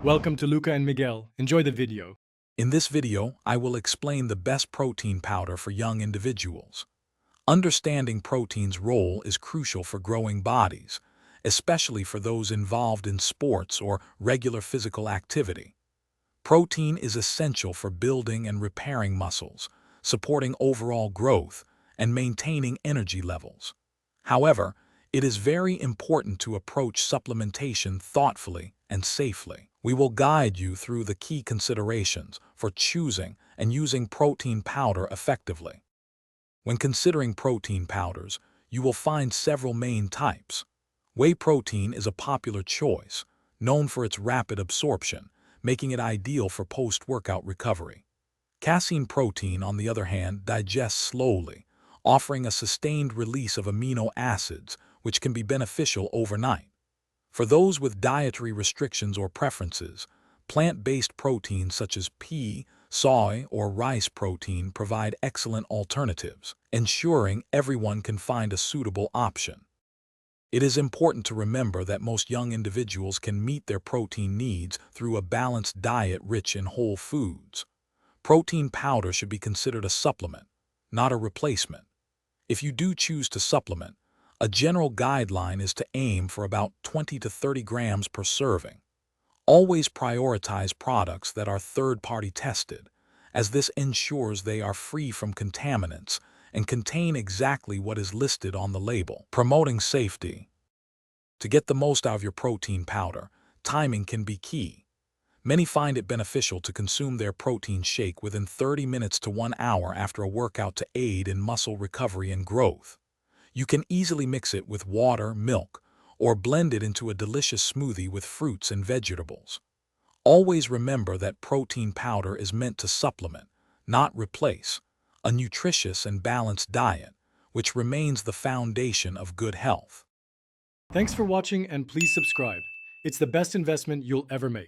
Welcome to Luca and Miguel. Enjoy the video. In this video, I will explain the best protein powder for young individuals. Understanding protein's role is crucial for growing bodies, especially for those involved in sports or regular physical activity. Protein is essential for building and repairing muscles, supporting overall growth, and maintaining energy levels. However, it is very important to approach supplementation thoughtfully and safely. We will guide you through the key considerations for choosing and using protein powder effectively. When considering protein powders, you will find several main types. Whey protein is a popular choice, known for its rapid absorption, making it ideal for post-workout recovery. Casein protein, on the other hand, digests slowly, offering a sustained release of amino acids, which can be beneficial overnight. For those with dietary restrictions or preferences, plant-based proteins such as pea, soy, or rice protein provide excellent alternatives, ensuring everyone can find a suitable option. It is important to remember that most young individuals can meet their protein needs through a balanced diet rich in whole foods. Protein powder should be considered a supplement, not a replacement. If you do choose to supplement, a general guideline is to aim for about 20 to 30 grams per serving. Always prioritize products that are third-party tested, as this ensures they are free from contaminants and contain exactly what is listed on the label. Promoting safety. To get the most out of your protein powder, timing can be key. Many find it beneficial to consume their protein shake within 30 minutes to 1 hour after a workout to aid in muscle recovery and growth. You can easily mix it with water, milk, or blend it into a delicious smoothie with fruits and vegetables. Always remember that protein powder is meant to supplement, not replace, a nutritious and balanced diet, which remains the foundation of good health. Thanks for watching and please subscribe. It's the best investment you'll ever make.